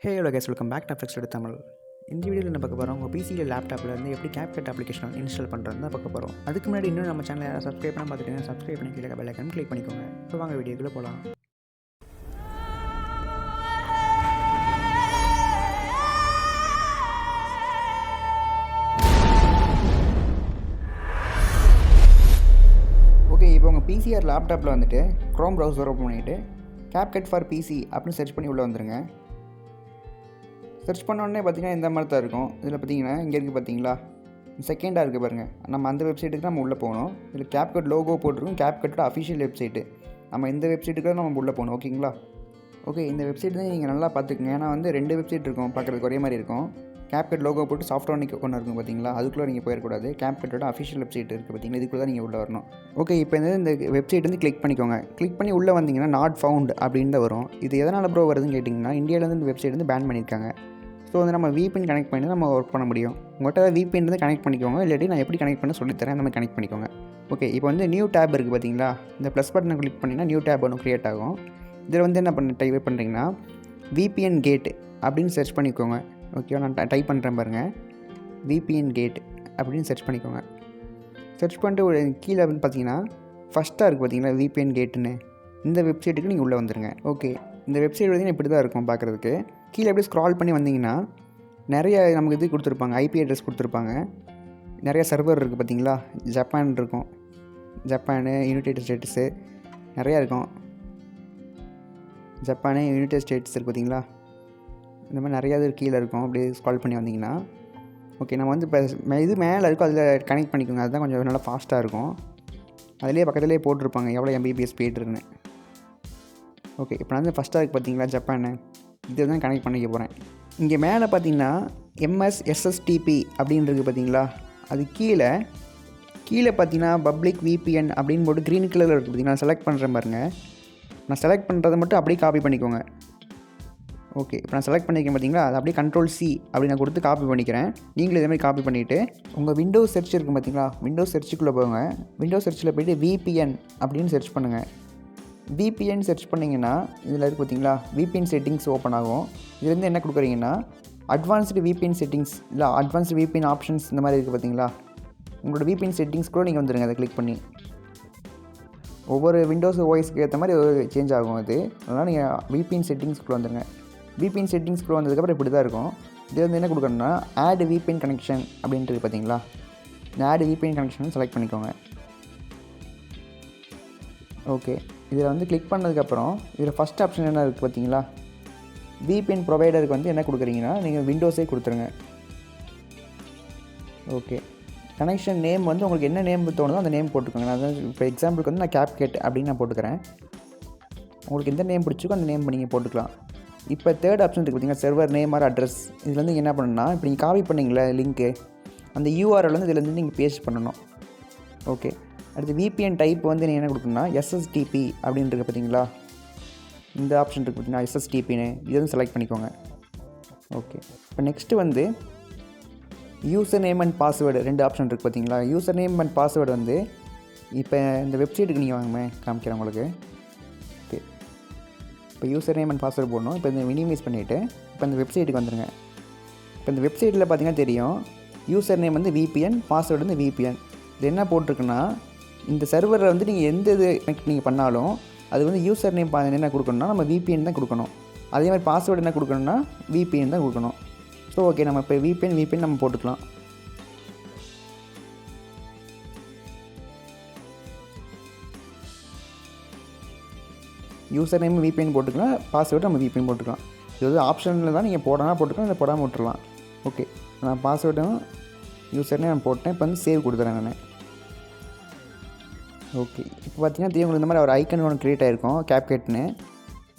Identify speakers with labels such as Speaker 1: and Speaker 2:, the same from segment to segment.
Speaker 1: Hey hello guys, welcome back to fixed Tamil. இந்த வீடியோவில் என்ன பார்க்க போகிறோம், உங்கள் பிசியில் லேப்டாப்பில் இருந்து எப்படி CapCut அப்ளிகேஷன் இன்ஸ்டால் பண்ணுறது தான் பார்க்க போகிறோம். அதுக்கு முன்னாடி இன்னும் நம்ம சேனலை யாராவது சப்ஸ்கிரைப் பண்ண பார்த்துட்டீங்கன்னா சப்ஸ்கிரைப் பண்ணி கீழே பெல் ஐக்கான் கிளிக் பண்ணிக்கோங்க. இப்போ வாங்க வீடியோக்குள்ளே போகலாம். ஓகே, இப்போ உங்கள் பிசிஆர் லேப்டாப்பில் வந்துட்டு க்ரோம் ப்ரௌசர் ஓப்பன் பண்ணிவிட்டு CapCut ஃபார் பிசி அப்படின்னு சர்ச் பண்ணி உள்ளே வந்துடுங்க. சர்ச் பண்ணோடனே பார்த்தீங்கன்னா இந்த மாதிரி தான் இருக்கும். இதில் பார்த்தீங்கன்னா இங்கே இருக்குது பார்த்தீங்களா, செகண்டாக இருக்குது பாருங்கள். நம்ம அந்த வெப்சைட்டுக்கு நம்ம உள்ளே போகணும். இதில் CapCut லோகோ போட்டிருக்கும், CapCutோட அஃபிஷியல் வெப்சைட்டு. நம்ம இந்த வெப்சைட்டுக்கு தான் நம்ம உள்ளே போகணும். ஓகேங்களா? ஓகே, இந்த வெப்சைட் தான் நீங்கள் நல்லா பார்த்துக்குங்க. ஏன்னா வந்து 2 வெப்சைட் இருக்கும், பார்க்குறதுக்கு ஒரே மாதிரி இருக்கும். CapCut லோகோ போட்டு சாஃப்ட்வேர் ஒன்று இருக்கும் பார்த்தீங்களா, அதுக்குள்ளே நீங்கள் போயிடக்கூடாது. CapCutோட அஃபிஷியல் வெப்சைட் இருக்குது பார்த்தீங்களா, இதுக்குள்ளே தான் நீங்கள் உள்ளே வரணும். ஓகே, இப்போ இந்த வெப்சைட் வந்து கிளிக் பண்ணிக்கோங்க. கிளிக் பண்ணி உள்ளே வந்தீங்கன்னா நாட் ஃபவுண்ட் அப்படின்னு தான் வரும். இது எதனால் ப்ரோ வருதுன்னு கேட்டிங்கன்னா, இந்தியாவிலேருந்து இந்த வெப்சைட் வந்து பேன் பண்ணியிருக்காங்க. ஸோ வந்து நம்ம VPN கனெக்ட் பண்ணி நம்ம ஒர்க் பண்ண முடியும். உங்கள்கிட்ட VPN வந்து கனெக்ட் பண்ணிக்கோங்க, இல்லாட்டி நான் எப்படி கனெக்ட் பண்ண சொல்லித்தரேன், அந்த மாதிரி கனெக்ட் பண்ணிக்கோங்க. ஓகே, இப்போ வந்து நியூ டேப் இருக்குது பார்த்தீங்களா, இந்த ப்ளஸ் பட்டனை கிளிக் பண்ணிங்கன்னா நியூ டேப் ஒன்று க்ரியேட் ஆகும். இதில் வந்து என்ன டைப் பண்ணுறீங்கன்னா VPN கேட் அப்படின்னு சர்ச் பண்ணிக்கோங்க. ஓகே, நான் டைப் பண்ணுறேன் பாருங்கள், VPN கேட் அப்படின்னு சர்ச் பண்ணிக்கோங்க. சர்ச் பண்ணிட்டு ஒரு கீழே வந்து பார்த்தீங்கன்னா ஃபஸ்ட்டாக இருக்குது பார்த்தீங்களா VPN கேட்டுன்னு, இந்த வெப்சைட்டுக்கு நீங்கள் உள்ளே வந்துடுங்க. ஓகே, இந்த வெப்சைட் வந்து இப்படி தான் இருக்கும் பார்க்குறதுக்கு. கீழே அப்படியே ஸ்க்ரால் பண்ணி வந்தீங்கன்னா நிறைய நமக்கு இது கொடுத்துருப்பாங்க, IP அட்ரஸ் கொடுத்துருப்பாங்க. நிறைய சர்வர் இருக்குது பார்த்தீங்களா, ஜப்பான் இருக்கும், ஜப்பானு, யுனைடெட் ஸ்டேட்ஸு நிறையா இருக்கும். ஜப்பானு, யுனைடெட் ஸ்டேட்ஸ் இருக்குது பார்த்தீங்களா, இந்த மாதிரி நிறையா இது கீழே இருக்கும். அப்படியே ஸ்க்ரால் பண்ணி வந்தீங்கன்னா ஓகே, நம்ம வந்து இப்போ இது மேலே இருக்கும், அதில் கனெக்ட் பண்ணிக்கோங்க. அதுதான் கொஞ்சம் நல்லா ஃபாஸ்ட்டாக இருக்கும். அதிலே பக்கத்துலேயே போட்டிருப்பாங்க எவ்வளோ MBPS போய்ட்டுருக்குன்னு. ஓகே, இப்போ நான் வந்து ஃபஸ்ட்டாக இருக்குது பார்த்தீங்களா ஜப்பானு, இது தான் கனெக்ட் பண்ணிக்க போகிறேன். இங்கே மேலே பார்த்தீங்கன்னா MSSSTP அப்படின்னு இருக்குது பார்த்தீங்களா, அது கீழே பார்த்தீங்கன்னா பப்ளிக் VPN அப்படின்னு போட்டு க்ரீன் கலரில் இருக்குது பார்த்தீங்களா, நான் செலக்ட் பண்ணுறேன் பாருங்கள். நான் செலக்ட் பண்ணுறதை மட்டும் அப்படியே காப்பி பண்ணிக்கோங்க. ஓகே, இப்போ நான் செலக்ட் பண்ணிக்கிறேன் பார்த்தீங்களா, அது அப்படியே Ctrl+C அப்படி நான் கொடுத்து காப்பி பண்ணிக்கிறேன். நீங்களும் இதேமாதிரி காப்பி பண்ணிவிட்டு உங்கள் விண்டோஸ் சர்ச் இருக்குது பார்த்தீங்களா, விண்டோஸ் சர்ச்சுக்குள்ளே போங்க. விண்டோஸ் சர்ச்சில் போய்ட்டு VPN அப்படின்னு சர்ச் பண்ணுங்கள். VPN சர்ச் பண்ணிங்கன்னா இதில் இருக்குது பார்த்தீங்களா, VPN செட்டிங்ஸ் ஓப்பன் ஆகும். இதுலேருந்து என்ன கொடுக்குறீங்கன்னா அட்வான்ஸ்டு VPN செட்டிங்ஸ் இல்லை அட்வான்ஸ்டு VPN ஆப்ஷன்ஸ் இந்த மாதிரி இருக்குது பார்த்தீங்களா, உங்களோட VPN செட்டிங்ஸ் கூட நீங்கள் வந்துடுங்க. அதை கிளிக் பண்ணி ஒவ்வொரு விண்டோஸ் OSக்கு ஏற்ற மாதிரி சேஞ்ச் ஆகும் அது. அதனால் நீங்கள் VPN செட்டிங்ஸ்க்குள்ளே வந்துடுங்க. VPN செட்டிங்ஸ்க்குள்ளே வந்ததுக்கப்புறம் இப்படி தான் இருக்கும். இது வந்து என்ன கொடுக்கணும்னா ஆட் VPN கனெக்ஷன் அப்படின்ட்டு பார்த்தீங்களா, இந்த ஆட் VPN கனெக்ஷன் செலக்ட் பண்ணிக்கோங்க. ஓகே, இதில் வந்து கிளிக் பண்ணதுக்கப்புறம் இதில் ஃபஸ்ட் ஆப்ஷன் என்ன இருக்குது பார்த்தீங்களா, VPN ப்ரொவைடருக்கு வந்து என்ன கொடுக்குறீங்கன்னா நீங்கள் விண்டோஸே கொடுத்துருங்க. ஓகே, கனெக்ஷன் நேம் வந்து உங்களுக்கு என்ன நேம் தோணுதோ அந்த நேம் போட்டுக்கோங்க. நான் வந்து இப்போ எக்ஸாம்பிளுக்கு வந்து நான் CapCut அப்படின்னு நான் போட்டுக்கிறேன். உங்களுக்கு எந்த நேம் பிடிச்சிக்கோ அந்த நேம் நீங்கள் போட்டுக்கலாம். இப்போ தேர்ட் ஆப்ஷன் இருக்குது பார்த்தீங்கன்னா சர்வர் நேம் ஆர் அட்ரஸ். இதில் வந்து என்ன பண்ணணும்னா இப்போ நீங்கள் காப்பி பண்ணிங்களே லிங்க்கு, அந்த URL வந்து இதில் வந்து நீங்கள் பேஸ்ட் பண்ணணும். ஓகே, அடுத்து VPN டைப் வந்து நீங்கள் என்ன கொடுக்கணும்னா SSTP அப்படின்னு இருக்குது பார்த்தீங்களா, இந்த ஆப்ஷன் இருக்குது பார்த்தீங்கன்னா SSTPன்னு, இது வந்து செலக்ட் பண்ணிக்கோங்க. ஓகே, இப்போ நெக்ஸ்ட்டு வந்து user name and password 2 option இருக்குது பார்த்தீங்களா. யூசர் நேம் அண்ட் பாஸ்வேர்டு வந்து இப்போ இந்த வெப்சைட்டுக்கு நீங்கள் வாங்குமே காமிக்கிறேன் உங்களுக்கு. ஓகே, இப்போ யூசர் நேம் அண்ட் பாஸ்வேர்டு போடணும். இப்போ இந்த மினிமைஸ் பண்ணிவிட்டு இப்போ இந்த வெப்சைட்டுக்கு வந்துடுங்க. இப்போ இந்த வெப்சைட்டில் பார்த்தீங்கன்னா தெரியும், யூசர் நேம் வந்து VPN, பாஸ்வேர்டு வந்து VPN. இது என்ன போட்டிருக்குன்னா இந்த சர்வரில் வந்து நீங்கள் எந்த இது கனெக்ட் நீங்கள் பண்ணாலும் அது வந்து யூசர் நேம் என்ன கொடுக்கணும்னா நம்ம VPN தான் கொடுக்கணும். அதே மாதிரி பாஸ்வேர்டு என்ன கொடுக்கணும்னா VPN தான் கொடுக்கணும். ஸோ ஓகே, நம்ம இப்போ VPN நம்ம போட்டுக்கலாம். யூசர் நேம் VPN போட்டுக்கலாம், பாஸ்வேர்டு நம்ம VPN போட்டுக்கலாம். இது வந்து ஆப்ஷனில் தான் நீங்கள் போடலாம் போட்டுக்கலாம், இல்லை போடாமல் விட்டுருலாம். ஓகே, நான் பாஸ்வேர்டும் யூசர் நேம் போட்டேன். இப்போ வந்து சேவ் கொடுத்துறேன் நான். ஓகே, இப்போ பார்த்தீங்கன்னா தெரியும் உங்களுக்கு இந்த மாதிரி ஒரு ஐக்கன் ஒன்று க்ரியேட் ஆகிருக்கும் CapCutன்னு.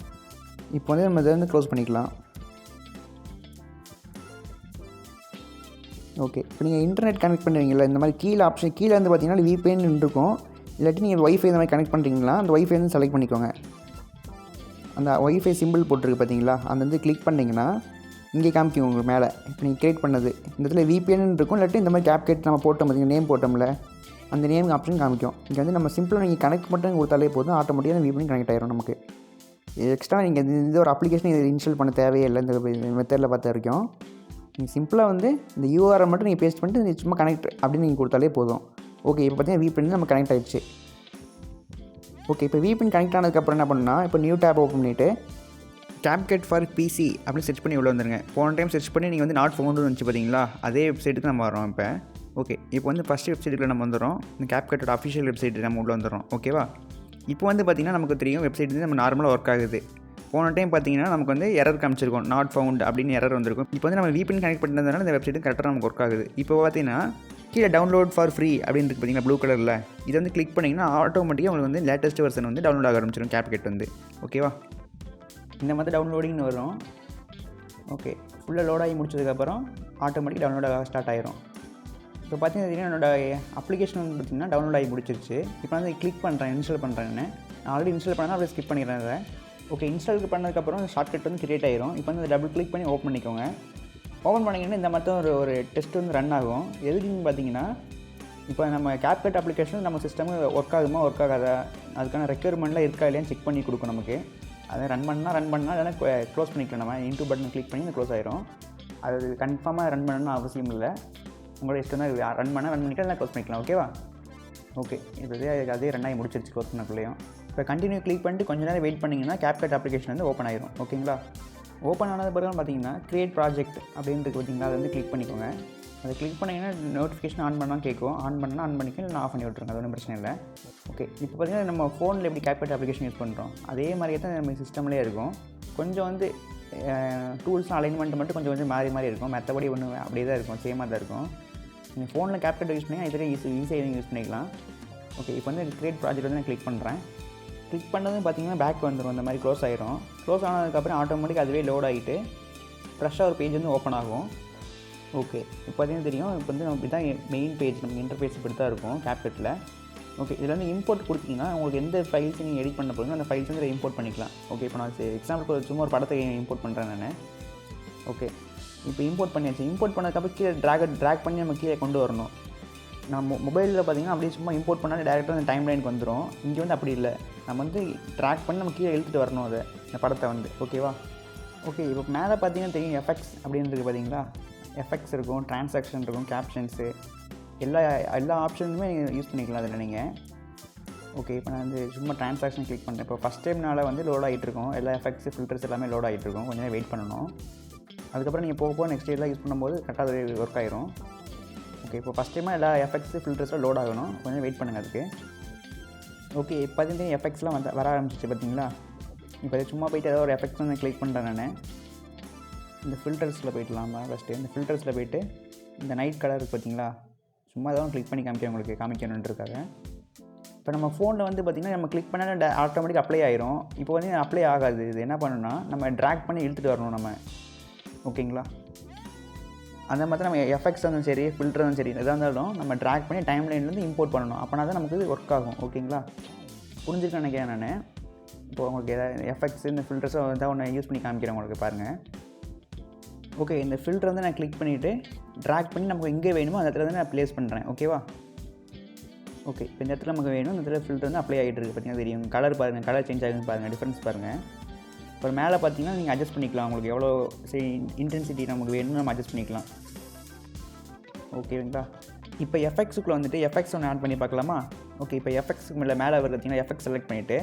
Speaker 1: இப்போ வந்து நம்ம இதை வந்து க்ளோஸ் பண்ணிக்கலாம். ஓகே, இப்போ நீங்கள் இன்டர்நெட் கனெக்ட் பண்ணுவீங்களா, இந்த மாதிரி கீழே ஆப்ஷன் கீழே வந்து பார்த்தீங்கன்னா VPN இருக்கும். இல்லாட்டி நீங்கள் வைஃபை இந்த மாதிரி கனெக்ட் பண்ணுறீங்களா, அந்த வைஃபை வந்து செலக்ட் பண்ணிக்கோங்க. அந்த வைஃபை சிம்பிள் போட்டிருக்கு பார்த்தீங்களா, அந்த வந்து கிளிக் பண்ணிங்கன்னா இங்கே காமிக்கும் உங்களுக்கு மேலே. இப்போ நீங்கள் கிரியேட் பண்ணது இந்த இடத்துல VPN இருக்கும். இல்லாட்டி இந்த மாதிரி CapCut நம்ம போட்டோம் பார்த்தீங்கன்னா, நேம் போட்டோம்ல, அந்த நேம் ஆப்ஷன் காமிக்கும். இங்கே வந்து நம்ம சிம்பிளாக நீங்கள் கனெக்ட் மட்டும் கொடுத்தாலே போதும், ஆட்டோமேட்டிக்காக VPN கனெக்ட் ஆகிரும் நமக்கு. எக்ஸ்ட்ரா நீங்கள் இந்த ஒரு அப்ளிகேஷன் இது இன்ஸ்டால் பண்ண தேவையே இல்லை. இந்த மெத்தடில் பார்த்த வரைக்கும் நீங்கள் சிம்பிளாக வந்து இந்த யூஆர்எல் மட்டும் நீங்கள் பேஸ்ட் பண்ணிட்டு சும்மா கனெக்ட் அப்படின்னு நீங்கள் கொடுத்தாலே போதும். ஓகே, இப்போ பார்த்தீங்கன்னா VPN நம்ம கனெக்ட் ஆகிடுச்சு. ஓகே, இப்போ VPN கனெக்ட் ஆனதுக்கப்புறம் என்ன பண்ணணும்னா, இப்போ நியூ டேப் ஓப்பன் பண்ணிவிட்டு CapCut ஃபார் PC அப்படின்னு சர்ச் பண்ணி உள்ள வந்துருங்க. போன டைம் சர்ச் பண்ணி நீங்கள் வந்து நாட் ஃபவுண்டுன்னு வந்துச்சு பார்த்தீங்களா, அதே வெப்சைட்டுக்கு நம்ம வரோம். ஓகே, இப்போ வந்து ஃபஸ்ட்டு வெப்சைட்டுக்குள்ள நம்ம வந்துடும். இந்த CapCutோட அஃபிஷியல் வெப்சைட்டு நம்ம உள்ள வந்துடும். ஓகேவா? இப்போ வந்து பார்த்திங்கன்னா நமக்கு தெரியும் வெப்சைட் வந்து நம்ம நார்மலாக ஒர்க் ஆகுது. போன டைம் பார்த்தீங்கன்னா நமக்கு வந்து எரர் காமிச்சிருக்கும், நாட் ஃபவுண்ட் அப்படின்னு எரர் வந்திருக்கும். இப்போ வந்து நம்ம VPN கனெக்ட் பண்ணிட்டதுனால இந்த வெப்சைட்டு கரெக்டாக நமக்கு ஒர்க் ஆகுது. இப்போ பார்த்தீங்கன்னா கீழே டவுன்லோட் ஃபார் ஃப்ரீ அப்படின்னு இருக்குது பார்த்தீங்கன்னா ப்ளூ கலரில். இதை வந்து கிளிக் பண்ணிங்கன்னா ஆட்டோமேட்டிக்காக உங்களுக்கு வந்து லேட்டஸ்ட் வெர்ஷன் வந்து டவுன்லோட் ஆக ஆரம்பிச்சிடும் CapCut வந்து. ஓகேவா? இந்த மாதிரி டவுன்லோடிங்னு வரும். ஓகே, ஃபுல்லாக லோட் ஆகி முடிச்சதுக்கப்புறம் ஆட்டோமேட்டிக் டவுன்லோட் ஆக ஸ்டார்ட் ஆயிரும். இப்போ பார்த்தீங்கன்னா என்னோடய அப்ளிகேஷன் வந்து பார்த்திங்கன்னா டவுன்லோட் ஆகி முடிச்சிருச்சு. இப்போ வந்து கிளிக் பண்ணுறேன், இன்ஸ்டால் பண்ணுறேன்னு. நான் ஆல்ரெடி இன்ஸ்டால் பண்ணால் அப்படியே ஸ்கிப் பண்ணிடுறேன் அதை. ஓகே, இன்ஸ்டாலுக்கு பண்ணதுக்கப்புறம் ஷார்ட்கட் வந்து கிரியேட் ஆயிரும். இப்போ வந்து டபுள் கிளிக் பண்ணி ஓப்பன் பண்ணிக்கோங்க. ஓப்பன் பண்ணிங்கன்னா இந்த மாதிரி ஒரு டெஸ்ட் வந்து ரன் ஆகும். எதுக்குன்னு பார்த்தீங்கன்னா, இப்போ நம்ம CapCut அப்ளிகேஷன் நம்ம சிஸ்டமு ஒர்க் ஆகுமா ஒர்க் ஆகாதா, அதுக்கான ரெக்யர்மெண்ட்லாம் இருக்கா இல்லையான்னு செக் பண்ணி கொடுக்கும் நமக்கு. அதை ரன் பண்ணால் இல்லைனா க்ளோஸ் பண்ணிக்கலாம். நம்ம இன்டூ பட்டன் கிளிக் பண்ணி க்ளோஸ் ஆயிரும். அது கன்ஃபார்மாக ரன் பண்ணணும்னு அவசியம் இல்லை, உங்களோட இஷ்டம் தான். ரன் பண்ணிவிட்டு இல்லை க்ளோஸ் பண்ணிக்கலாம். ஓகேவா? ஓகே, இப்போ அதே ரன் ஆகி முடிச்சிருச்சு க்ளோஸ் பண்ணக்குள்ளேயும். இப்போ கண்டினியூ கிளிக் பண்ணிட்டு கொஞ்சம் நேரம் வெயிட் பண்ணிங்கன்னா CapCut அப்ளிகேஷன் வந்து ஓப்பன் ஆயிரும். ஓகேங்களா? ஓப்பன் ஆனது பிறகு பார்த்தீங்கன்னா க்ரியேட் ப்ராஜெக்ட் அப்படின்றது பார்த்தீங்கன்னா அதை வந்து கிளிக் பண்ணிக்கோங்க. அதை கிளிக் பண்ணிங்கன்னா நோட்டிஃபிகேஷன் ஆன் பண்ணால் கேட்கும். ஆன் பண்ணால் ஆன் பண்ணிக்க, இல்லை ஆஃப் பண்ணி விட்ருங்க, அது ஒன்றும் பிரச்சனை இல்லை. ஓகே, இப்போ பார்த்தீங்கன்னா நம்ம ஃபோனில் எப்படி CapCut அப்ளிகேஷன் யூஸ் பண்ணுறோம் அதே மாதிரியே தான் நம்ம சிஸ்டம்லேயே இருக்கும். கொஞ்சம் வந்து டூல்ஸ் அலைன்மெண்ட் மட்டும் கொஞ்சம் மாறி இருக்கும். மற்றபடி ஒன்று அப்படியே தான் இருக்கும், சேமாக தான் இருக்கும். நீங்கள் ஃபோனில் CapCut யூஸ் பண்ணி இதில் ஈஸியாக நீங்கள் யூஸ் பண்ணிக்கலாம். ஓகே, இப்போ வந்து க்ரியேட் ப்ராஜெக்ட் வந்து நான் கிளிக் பண்ணுறேன். கிளிக் பண்ணதும் பார்த்தீங்கன்னா பேக் வந்துடும், இந்த மாதிரி க்ளோஸ் ஆயிரும். க்ளோஸ் ஆனதுக்கப்புறம் ஆட்டோமேட்டிக் அதுவே லோட் ஆகிட்டு ஃப்ரெஷ்ஷாக ஒரு பேஜ் வந்து ஓப்பன் ஆகும். ஓகே, இப்போ பார்த்தீங்கன்னா தெரியும், இப்போ வந்து நமக்கு தான் மெயின் பேஜ், நமக்கு இன்டர்ஃபேஸ் இப்படி தான் இருக்கும் CapCutல. ஓகே, இதில் வந்து இம்போர்ட் கொடுத்தீங்கன்னா உங்களுக்கு எந்த ஃபைல்ஸ் நீங்கள் எடிட் பண்ண போகிறீங்களோ அந்த ஃபைல்ஸ் வந்து இம்போர்ட் பண்ணிக்கலாம். ஓகே, இப்போ நான் எக்ஸாம்பிளுக்கு சும்மா ஒரு படத்தை இம்போர்ட் பண்ணுறேன் நான். ஓகே, இப்போ இம்போர்ட் பண்ணியாச்சு. இம்போர்ட் பண்ணதுக்கப்புறம் கீழே ட்ராக் பண்ணி நம்ம கீழே கொண்டு வரணும். நம்ம மொபைலில் பார்த்திங்கன்னா அப்படியே சும்மா இம்போர்ட் பண்ணால் டேரெக்டாக அந்த டைம் லைனுக்கு வந்துடும். இங்கே வந்து அப்படி இல்லை, நம்ம வந்து ட்ராக் பண்ணி நம்ம கீழே இழுத்துட்டு வரணும் அதை, இந்த படத்தை வந்து. ஓகேவா? ஓகே, இப்போ மேலே பார்த்தீங்கன்னா தெரியும் எஃபெக்ட்ஸ் அப்படின்றது பார்த்தீங்களா. எஃபெக்ட்ஸ் இருக்கும், ட்ரான்சாக்ஷன் இருக்கும், கேப்ஷன்ஸு, எல்லா ஆப்ஷனுமே யூஸ் பண்ணிக்கலாம் அதில் நீங்கள். ஓகே, இப்போ நான் வந்து சும்மா ட்ரான்சாக்ஷன் கிளிக் பண்ணுறேன். இப்போ ஃபஸ்ட் டைம்னால வந்து லோட் ஆகிட்டுருக்கும், எல்லா எஃபெக்ட்ஸு ஃபில்டர்ஸ் எல்லாமே லோட் ஆகிட்டுருக்கும். கொஞ்சம் நேரம் வெயிட் பண்ணணும். அதுக்கப்புறம் நீங்கள் போக நெக்ஸ்ட் இயர்லாம் யூஸ் பண்ணும்போது கரெக்டாக அது ஒர்க் ஆயிரும். ஓகே, இப்போ ஃபஸ்ட் டைமாக எல்லா எஃபெக்ட்ஸு ஃபில்டர்ஸில் லோட் ஆகணும், கொஞ்சம் வெயிட் பண்ணுங்கள் அதுக்கு. ஓகே, இப்போ பார்த்தீங்கன்னா எஃபெக்ட்ஸ்லாம் வர ஆரம்பிச்சிச்சு பார்த்தீங்களா. இப்போ சும்மா போய்ட்டு ஏதாவது ஒரு எஃபெக்ட்ஸ் வந்து கிளிக் பண்ணுறேன் நான். இந்த ஃபில்டர்ஸில் போய்ட்டுலாம் ஃபஸ்ட்டு. இந்த ஃபில்டர்ஸில் போய்ட்டு இந்த நைட் கலர் இருக்குது பார்த்தீங்களா, சும்மா ஏதாவது கிளிக் பண்ணி உங்களுக்கு காமிக்கணுன்றதுக்காக. இப்போ நம்ம ஃபோனில் வந்து பார்த்திங்கன்னா நம்ம கிளிக் பண்ணால் ஆட்டோமேட்டிக் அப்ளை ஆயிரும். இப்போ வந்து அப்ளை ஆகாது. இது என்ன பண்ணணும்னா நம்ம ட்ராக் பண்ணி இழுத்துட்டு வரணும் நம்ம. ஓகேங்களா? அந்த மாதிரி நம்ம எஃபெக்ட்ஸ் இருந்தாலும் சரி, ஃபில்டர் இருந்தாலும் சரி, எதாக இருந்தாலும் நம்ம ட்ராக் பண்ணி டைம் லைன்லேருந்து இம்போர்ட் பண்ணணும். அப்போனா தான் நமக்கு ஒர்க் ஆகும். ஓகேங்களா? புரிஞ்சுக்க நினைக்கிறேன் நான். இப்போ உங்களுக்கு எதாவது எஃபெக்ட்ஸ் இந்த ஃபில்டர்ஸோ எதாவது ஒன்று யூஸ் பண்ணி காமிக்கிறேன் உங்களுக்கு, பாருங்கள். ஓகே, இந்த ஃபில்டர் வந்து நான் கிளிக் பண்ணிவிட்டு ட்ராக் பண்ணி நமக்கு எங்கே வேணுமோ அந்த இடத்துல வந்து நான் ப்ளேஸ் பண்ணுறேன். ஓகேவா? ஓகே, இப்போ இந்த இடத்துல நமக்கு வேணும், இந்த இடத்துல ஃபில்டர் வந்து அப்ளை ஆகிட்டு இருக்குது பார்த்தீங்கன்னா தெரியும். கலர் பாருங்கள், கலர் சேஞ்ச் ஆகுதுன்னு பாருங்கள், டிஃப்ரென்ஸ் பாருங்கள். அப்புறம் மேலே பார்த்தீங்கன்னா நீங்கள் அட்ஜஸ்ட் பண்ணிக்கலாம், உங்களுக்கு எவ்வளோ இன்டென்சிட்டி நமக்கு வேணும்னு நம்ம அட்ஜஸ்ட் பண்ணிக்கலாம். ஓகேங்களா? இப்போ எஃபெக்ட்ஸுக்குள்ளே வந்துட்டு எஃபெக்ட்ஸ் ஒன்று ஆட் பண்ணி பார்க்கலாமா? ஓகே, இப்போ எஃபெக்ட்ஸுக்கு மேலே பார்த்தீங்கன்னா எஃபெக்ட்ஸ் செலக்ட் பண்ணிவிட்டு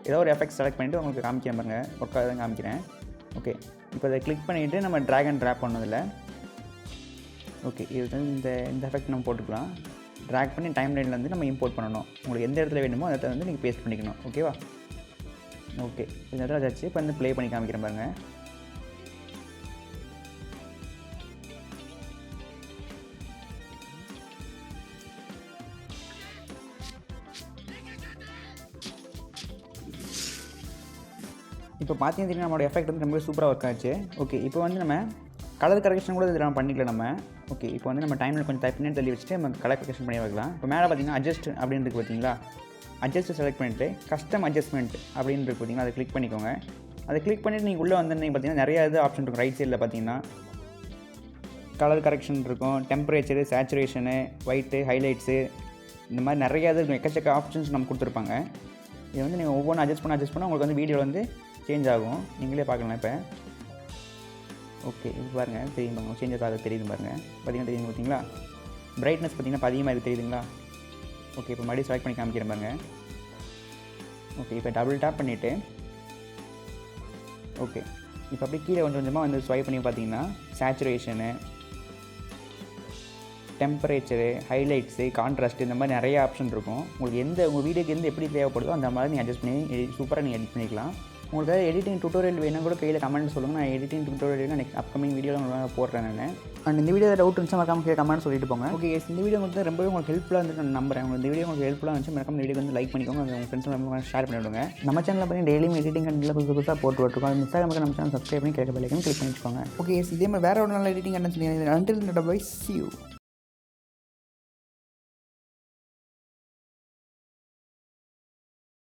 Speaker 1: ஏதோ ஒரு எஃபெக்ட்ஸ் செலக்ட் பண்ணிவிட்டு உங்களுக்கு காமிக்கிறேன் பாருங்கள், ஒர்க் ஆகுதுன்னு காமிக்கிறேன். ஓகே, இப்போ அதை கிளிக் பண்ணிவிட்டு நம்ம ட்ராக் அண்ட் ட்ராப் பண்ணதில்லை. ஓகே, இது வந்து இந்த எஃபெக்ட் நம்ம போட்டுக்கலாம். ட்ராக் பண்ணி டைம் லைனில் வந்து நம்ம இம்போர்ட் பண்ணணும். உங்களுக்கு எந்த இடத்துல வேணுமோ அந்த இடத்துல வந்து நீங்கள் பேஸ்ட் பண்ணிக்கணும். ஓகேவா? ஓகே, இந்த இடத்துல வச்சு இப்போ வந்து ப்ளே பண்ணி காமிக்கிறேன் பாருங்கள். இப்போ பார்த்தீங்கன்னா நம்மளோட எஃபெக்ட் வந்து ரொம்ப சூப்பராக ஒர்க் ஆச்சு. ஓகே, இப்போ வந்து நம்ம கலர் கரெக்ஷன் கூட இதில் நம்ம பண்ணிக்கலாம் நம்ம. ஓகே, இப்போ வந்து நம்ம டைமில் கொஞ்சம் பின்னாடி தள்ளி வச்சுட்டு நம்ம கலர் கரெக்ஷன் பண்ணி வைக்கலாம். இப்போ மேலே பார்த்தீங்கன்னா அட்ஜஸ்ட் அப்படின்னு இருக்குது பார்த்தீங்களா. அட்ஜஸ்ட் செலக்ட் பண்ணிவிட்டு கஸ்டம் அட்ஜஸ்ட்மெண்ட் அப்படின்னு இருக்குது பார்த்தீங்கன்னா, அதை கிளிக் பண்ணிக்கோங்க. அதை கிளிக் பண்ணிவிட்டு நீங்கள் உள்ளே வந்து பார்த்தீங்கன்னா நிறையா இது ஆப்ஷன் இருக்கும். ரைட் சைடில் பார்த்தீங்கன்னா கலர் கரெக்ஷன் இருக்கும், டெம்பரேச்சரு, சேச்சுரேஷனு, ஒயிட்டு, ஹைலைட்ஸு, இந்த மாதிரி நிறையா இது இருக்கும். எக்கச்சக்க ஆப்ஷன்ஸ் நம்ம கொடுத்துருப்பாங்க. இது வந்து நீங்கள் ஒவ்வொன்றும் அட்ஜஸ்ட் பண்ண உங்களுக்கு வந்து வீடியோவில் வந்து சேஞ்ச் ஆகும். நீங்களே பார்க்கலாம். இப்போ ஓகே, இப்போ பாருங்கள் தெரியும் பாருங்கள், சேஞ்சஸ் ஆக தெரியுது பாருங்கள். தெரியுது பார்த்தீங்களா? பிரைட்னஸ் பார்த்தீங்கன்னா இப்போ அதிகமாக இருக்குது தெரியுதுங்களா? ஓகே, இப்போ மறுபடியும் செலக்ட் பண்ணி காமிக்கிறேன் பாருங்கள். ஓகே, இப்போ டபுள் டேப் பண்ணிவிட்டு ஓகே, இப்போ அப்படியே கீழே கொஞ்சம் கொஞ்சமாக வந்து ஸ்வைப் பண்ணி பார்த்தீங்கன்னா சேச்சுரேஷனு, டெம்பரேச்சரு, ஹைலைட்ஸு, கான்ட்ராஸ்ட் இந்த மாதிரி நிறைய ஆப்ஷன் இருக்கும். உங்களுக்கு உங்கள் வீடியோக்கு எப்படி தேவைப்படுதோ அந்த மாதிரி நீங்கள் அட்ஜஸ்ட் பண்ணி சூப்பராக நீங்கள் எடிட் பண்ணிக்கலாம். உங்களுக்கு எடிட்டிங் டுட்டோரியல் வேணும் கூட கையில் கமெண்ட் சொல்லுங்கள். நான் எடிட்டிங் டுட்டோரியல் நெக்ஸ்ட் அப்கமிங் வீடியோவில் உங்களுக்கு போடுறேன் நான். அண்ட் இந்த வீடியோ டவுட் இருந்துச்சு மறக்காம கீழே கமெண்ட் சொல்லிட்டு போங்க. ஓகே, இந்த வீடியோ உங்களுக்கு ரொம்பவே உங்களுக்கு ஹெல்ப்ஃபுல்லாக இருந்து நான் நம்புறேன். உங்களுக்கு இந்த வீடியோ உங்களுக்கு ஹெல்ப்ஃபுல்லாக இருந்துச்சு மறக்காம வீடியோ வந்து லைக் பண்ணிக்கோங்க. உங்கள் ஃப்ரெண்ட்ஸ் ஷேர் பண்ணி விடுங்க. நம்ம சேனலில் பண்ணி டெய்லியும் எடிட்டிங் கண்டிப்பாக புதுசாக போட்டு விட்டுருக்கோம். அது மிஸ் ஆகாம நம்ம சேனல் சப்ஸ்கிரைப் பண்ணி கேட்க கிளிக் பண்ணி வச்சுக்கோங்க. ஓகே, இதே மாதிரி வேறு ஒரு நல்ல editing content. Until next time, bye. See you.